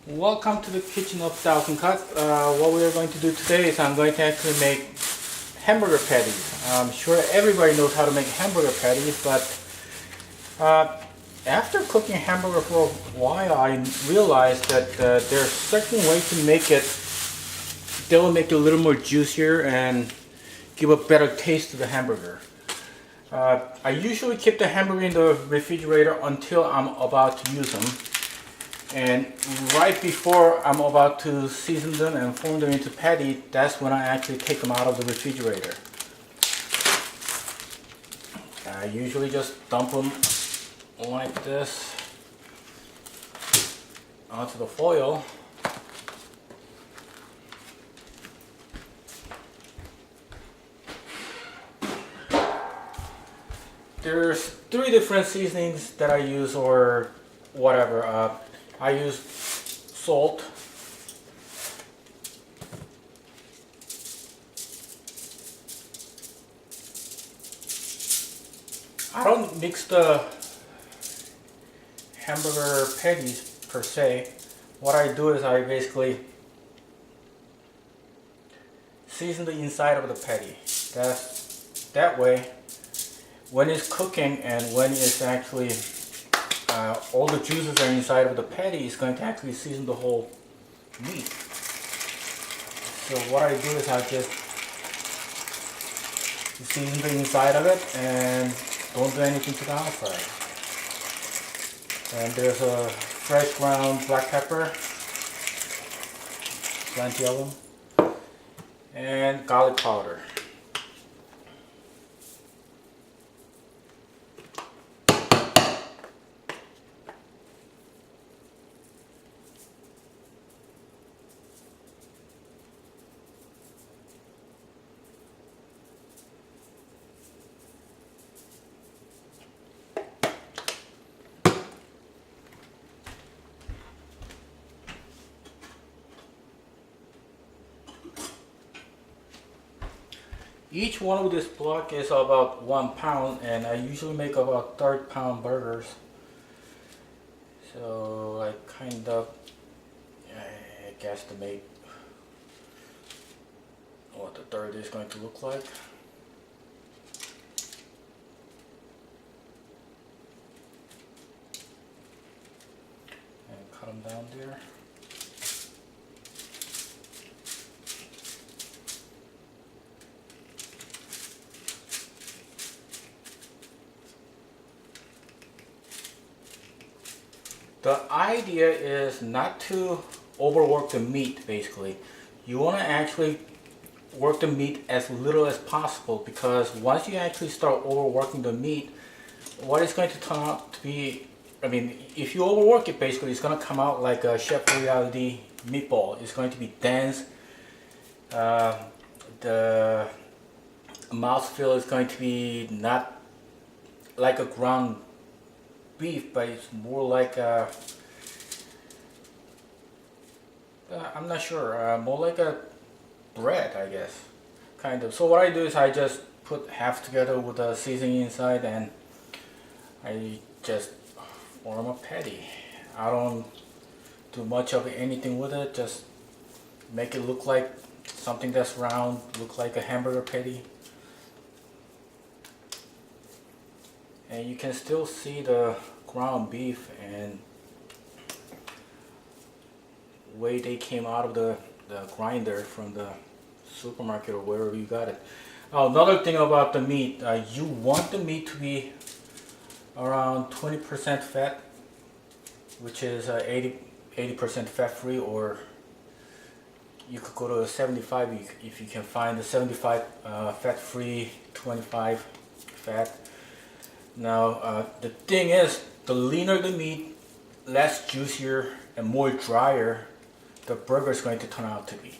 Welcome to the kitchen of Thousand Cuts. What we are going to do today is I'm going to actually make hamburger patties. I'm sure everybody knows how to make hamburger patties, but after cooking hamburger for a while, I realized that there's certain ways to make it that will make it a little more juicier and give a better taste to the hamburger. I usually keep the hamburger in the refrigerator until I'm about to use them. And right before I'm about to season them and form them into patty, that's when I actually take them out of the refrigerator. I usually just dump them like this onto the foil. There's 3 different seasonings that I use, or whatever. I use salt, I don't mix the hamburger patties per se. What I do is I basically season the inside of the patty. That way, when it's cooking and when it's actually all the juices are inside of the patty, it's going to actually season the whole meat. So what I do is I just season the inside of it and don't do anything to the outside. And there's a fresh ground black pepper, plenty of them, and garlic powder. Each one of this block is about 1 pound, and I usually make about 30-pound burgers. So I kind of guesstimate what the third is going to look like. And cut them down there. The idea is not to overwork the meat, basically. You want to actually work the meat as little as possible, because once you actually start overworking the meat, what it's going to turn out to be, if you overwork it, basically it's going to come out like a Chef Reality meatball. It's going to be dense. The mouthfeel is going to be not like a ground beef, but it's more like a, I'm not sure, more like a bread, I guess, kind of. So what I do is I just put half together with the seasoning inside, and I just form a patty. I don't do much of anything with it, just make it look like something that's round, look like a hamburger patty. And you can still see the ground beef and way they came out of the grinder from the supermarket or wherever you got it. Another thing about the meat, you want the meat to be around 20% fat, which is 80% fat free, or you could go to 75 if you can find the 75 fat free, 25 fat. Now the thing is, the leaner the meat, less juicier and more drier the burger is going to turn out to be.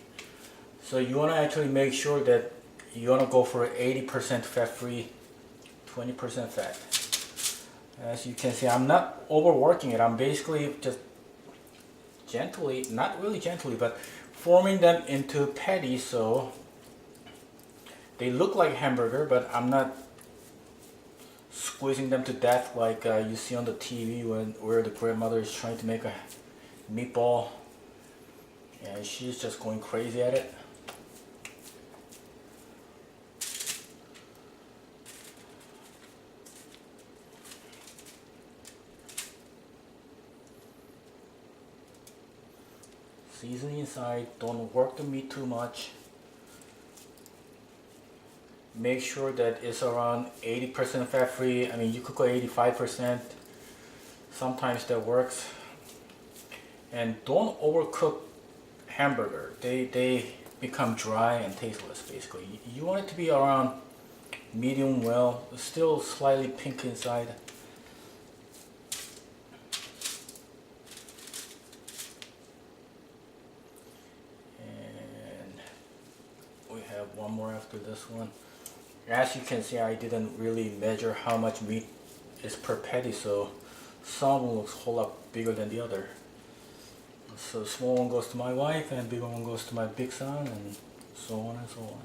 So you want to actually make sure that you want to go for 80% fat free, 20% fat. As you can see, I'm not overworking it. I'm basically just gently, not really gently, but forming them into patties so they look like hamburger, but I'm not squeezing them to death like you see on the TV where the grandmother is trying to make a meatball and she's just going crazy at it. Season inside, don't work the meat too much. Make sure that it's around 80% fat free. I mean, you could go 85%. Sometimes that works. And don't overcook hamburger. They become dry and tasteless basically. You want it to be around medium well, still slightly pink inside. We have one more after this one. As you can see, I didn't really measure how much meat is per patty, so some looks a whole lot bigger than the other. So small one goes to my wife and bigger one goes to my big son, and so on and so on.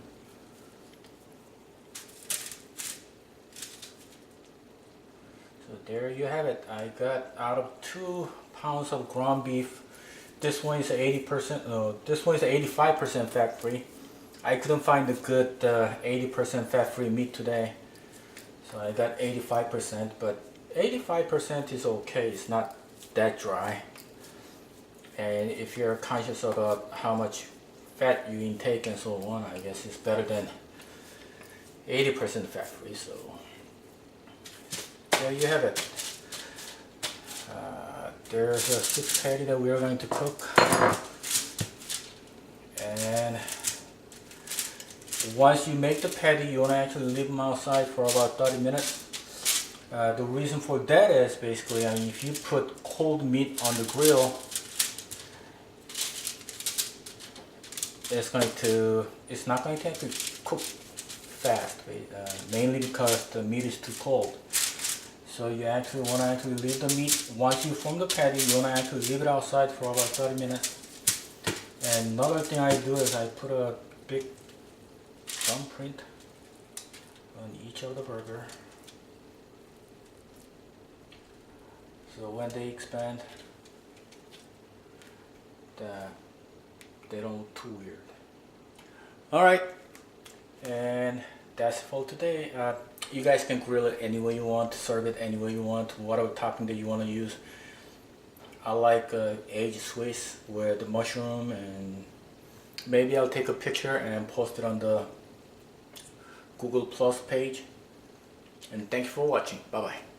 So there you have it. I got out of 2 pounds of ground beef. This one is 80%, no, this one is 85% fat free. I couldn't find a good 80% fat-free meat today, so I got 85%, but 85% is okay. It's not that dry. And if you're conscious about how much fat you intake and so on, I guess it's better than 80% fat-free. So there you have it. There's a 6 patty that we are going to cook, and once you make the patty, you want to actually leave them outside for about 30 minutes. The reason for that is basically, I mean, if you put cold meat on the grill, it's not going to actually cook fast, mainly because the meat is too cold. So you actually want to leave the meat, once you form the patty, you want to actually leave it outside for about 30 minutes. And another thing I do is I put a big thumbprint on each of the burger, so when they expand, they don't look too weird. Alright, and that's it for today. You guys can grill it any way you want, serve it any way you want, whatever topping that you want to use. I like aged Swiss with mushroom, and maybe I'll take a picture and post it on the Google Plus page. And thank you for watching. Bye bye.